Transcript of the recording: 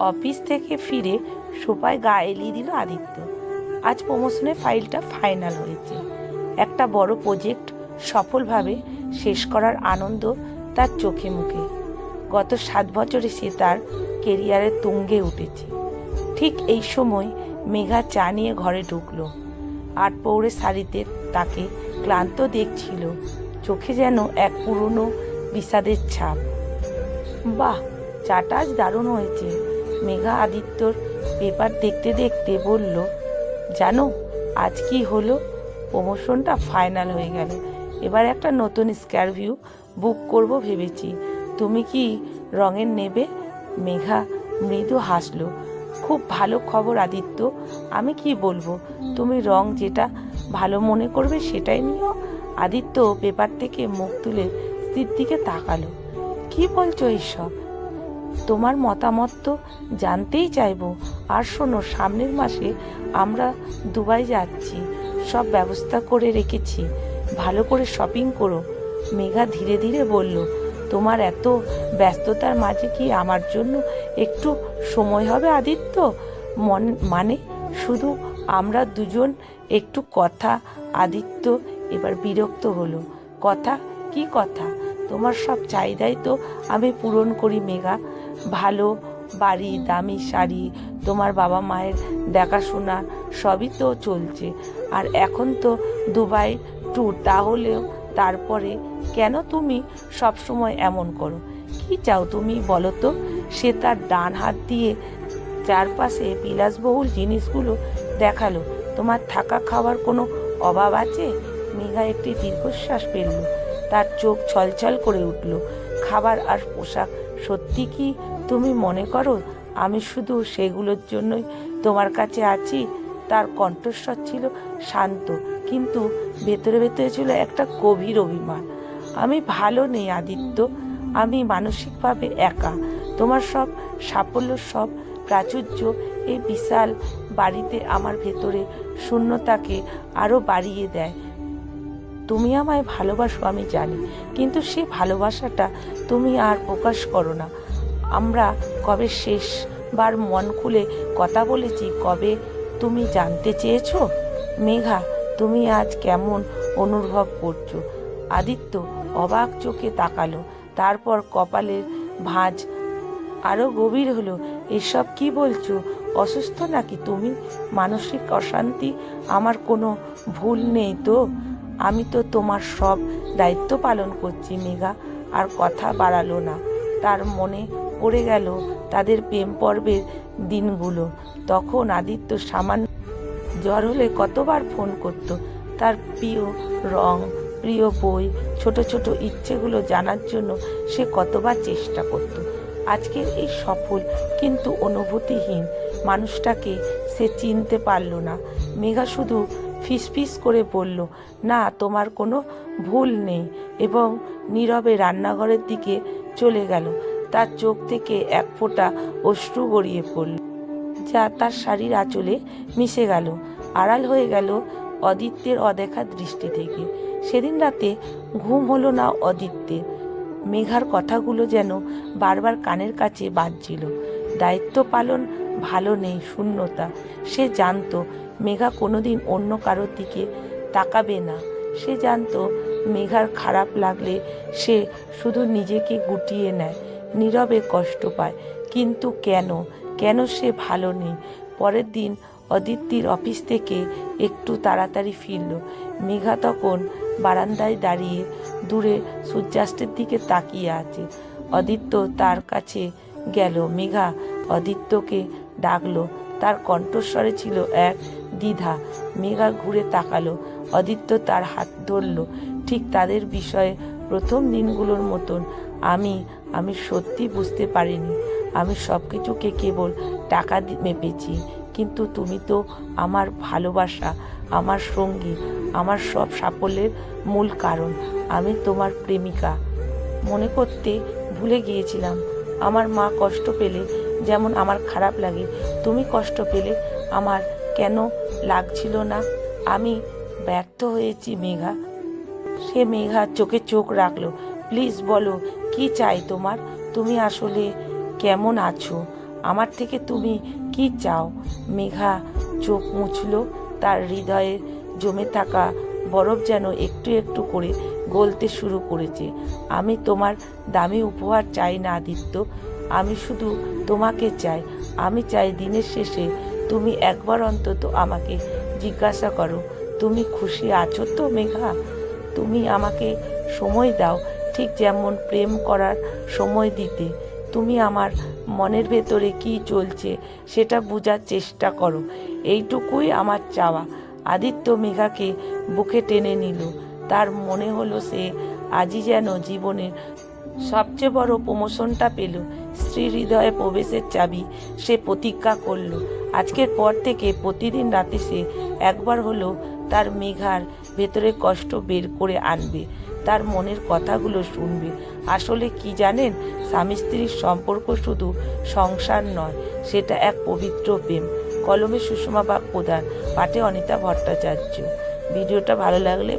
Office থেকে ফিরে সোফায় গা এলিয়ে দিল আদিত্য। আজ প্রমোশনের ফাইলটা ফাইনাল হয়েছে। একটা বড় প্রজেক্ট সফলভাবে শেষ করার আনন্দ তার চোখে মুখে। গত 7 বছরে সে তার কেরিয়ারের তুঙ্গে উঠেছে। ঠিক এই সময় মেঘা চা নিয়ে ঘরে ঢুকলো। আটপৌরে শাড়িতে তাকে ক্লান্ত দেখছিল, চোখে যেন এক পুরনো বিষাদের ছাপ। বাহ, চাটা আজ দারুণ হয়েছে। মেঘা আদিত্যর পেপার দেখতে দেখতে বলল, জানো আজ কি হলো? প্রমোশনটা ফাইনাল হয়ে গেল। এবার একটা নতুন স্কারভিউ বুক করব ভেবেছি। তুমি কি রঙের নেবে? মেঘা মৃদু হাসলো। খুব ভালো খবর আদিত্য, আমি কি বলবো, তুমি রং যেটা ভালো মনে করবে সেটাই নিও। আদিত্য পেপার থেকে মুখ তুলে স্ত্রীর দিকে তাকালো। কি বলছো এইসব? তোমার মতামত তো জানতেই চাইবো। আর শোনো, সামনের মাসে আমরা দুবাই যাচ্ছি, সব ব্যবস্থা করে রেখেছি, ভালো করে শপিং করো। মেঘা ধীরে ধীরে বলল, তোমার এত ব্যস্ততার মাঝে কি আমার জন্য একটু সময় হবে আদিত্য? মানে শুধু আমরা দুজন একটু কথা। আদিত্য এবার বিরক্ত হলো। কথা? কি কথা? তোমার সব চাহিদাই তো আমি পূরণ করি মেঘা। ভালো বাড়ি, দামি শাড়ি, তোমার বাবা মায়ের দেখাশোনা সবই তো চলছে। আর এখন তো দুবাই ট্যুর। তাহলেও তারপরে কেন তুমি সব সময় এমন করো? কি চাও তুমি বলো তো? সে তার ডান হাত দিয়ে চারপাশে বিলাসবহুল জিনিসগুলো দেখালো। তোমার থাকা খাওয়ার কোনো অভাব আছে? মেঘা একটি দীর্ঘশ্বাস ফেলল। তার চোখ ছলছল করে উঠল। খাবার আর পোশাক? সত্যি কি তুমি মনে করো আমি শুধু সেগুলোর জন্যই তোমার কাছে আছি? তার কণ্ঠস্বর ছিল শান্ত, কিন্তু ভেতরে ভেতরে ছিল একটা গভীর অভিমান। আমি ভালো নেই আদিত্য, আমি মানসিকভাবে একা। তোমার সব সাফল্য, সব প্রাচুর্য এই বিশাল বাড়িতে আমার ভেতরে শূন্যতাকে আরও বাড়িয়ে দেয়। তুমি আমায় ভালোবাসো আমি জানি, কিন্তু সে ভালোবাসাটা তুমি আর প্রকাশ করো না। আমরা কবে শেষবার মন খুলে কথা বলেছি? কবে তুমি জানতে চেয়েছো? মেঘা, তুমি আজ কেমন অনুভব করছো? আদিত্য অবাক চোখে তাকালো, তারপর কপালের ভাঁজ আরও গভীর হলো। এসব কি বলছো? অসুস্থ নাকি তুমি? মানসিক অশান্তি? আমার কোনো ভুল নেই তো? আমি তো তোমার সব দায়িত্ব পালন করছি। মেঘা আর কথা বাড়ালো না। তার মনে পড়ে গেল তাদের প্রেম পর্বের দিনগুলো। তখন আদিত্য সামান্য জ্বর হলে কতবার ফোন করত, তার প্রিয় রং, প্রিয় বই, ছোট ছোট ইচ্ছেগুলো জানার জন্য সে কতবার চেষ্টা করত। আজকের এই সফল কিন্তু অনুভূতিহীন মানুষটাকে সে চিনতে পারল না। মেঘা শুধু ফিসফিস করে বলল, না তোমার কোনো ভুল নেই, এবং নীরবে রান্নাঘরের দিকে চলে গেল। তার চোখ থেকে এক ফোঁটা অশ্রু গড়িয়ে পড়ল, যা তার শাড়ির আঁচলে মিশে গেল, আড়াল হয়ে গেল অদিত্যের অদেখা দৃষ্টি থেকে। সেদিন রাতে ঘুম হলো না অদিত্যের। মেঘার কথাগুলো যেন বারবার কানের কাছে বাজছিল। দায়িত্ব পালন ভালো নেই, শূন্যতা। সে জানতো মেঘা কোনোদিন অন্য কারোর দিকে তাকাবে না। সে জানতো মেঘার খারাপ লাগলে সে শুধু নিজেকে গুটিয়ে নেয়, নীরবে কষ্ট পায়। কিন্তু কেন কেন সে ভালো নেই? পরের দিন অদিতির অফিস থেকে একটু তাড়াতাড়ি ফিরল। মেঘা তখন বারান্দায় দাঁড়িয়ে দূরে সূর্যাস্তের দিকে তাকিয়ে আছে। অদিত্য তার কাছে গেল। মেঘা অদিত্যকে ডাকলো। তার কণ্ঠস্বরে ছিল এক দ্বিধা। মেঘা ঘুরে তাকালো। অদিত্য তার হাত ধরল, ঠিক তাদের বিষয়ে প্রথম দিনগুলোর মতন। আমি সত্যি বুঝতে পারিনি। আমি সব কিছুকে কেবল টাকা মেপেছি, কিন্তু তুমি তো আমার ভালোবাসা, আমার সঙ্গী, আমার সব সাফল্যের মূল কারণ। আমি তোমার প্রেমিকা মনে করতে ভুলে গিয়েছিলাম। আমার মা কষ্ট পেলে যেমন আমার খারাপ লাগে, তুমি কষ্ট পেলে আমার কেন লাগছিল না? আমি ব্যর্থ হয়েছি মেঘা। সে মেঘা চোখে চোখ রাখলো। প্লিজ বলো, কি চাই তোমার? তুমি আসলে কেমন আছো? আমার থেকে তুমি কি চাও? মেঘা চোখ মুছল। তার হৃদয়ে জমে থাকা বরফ যেন একটু একটু করে গলতে শুরু করেছে। আমি তোমার দামি উপহার চাই না আদিত্য, আমি শুধু তোমাকে চাই। আমি চাই দিনের শেষে তুমি একবার অন্তত আমাকে জিজ্ঞাসা করো, তুমি খুশি আছো তো মেঘা? তুমি আমাকে সময় দাও, ঠিক যেমন প্রেম করার সময় দিতে। তুমি আমার মনের ভেতরে কি চলছে সেটা বোঝার চেষ্টা করো, এইটুকুই আমার চাওয়া। আদিত্য মেঘাকে বুকে টেনে নিল। তার মনে হলো সে আজই যেন জীবনের সবচেয়ে বড় প্রমোশনটা পেল। স্ত্রীর হৃদয়ে প্রবেশের চাবি সে প্রতিজ্ঞা করল। আজকের পর থেকে প্রতিদিন রাতে সে একবার হলো তার মেঘার ভেতরে কষ্ট বের করে আনবে, তার মনের কথাগুলো শুনবে। আসলে কি জানেন, স্বামী স্ত্রীর সম্পর্ক শুধু সংসার নয়, সেটা এক পবিত্র প্রেম। কলমে সুষমা বাগ প্রধান, পাঠে অনিতা ভট্টাচার্য। ভিডিওটা ভালো লাগলে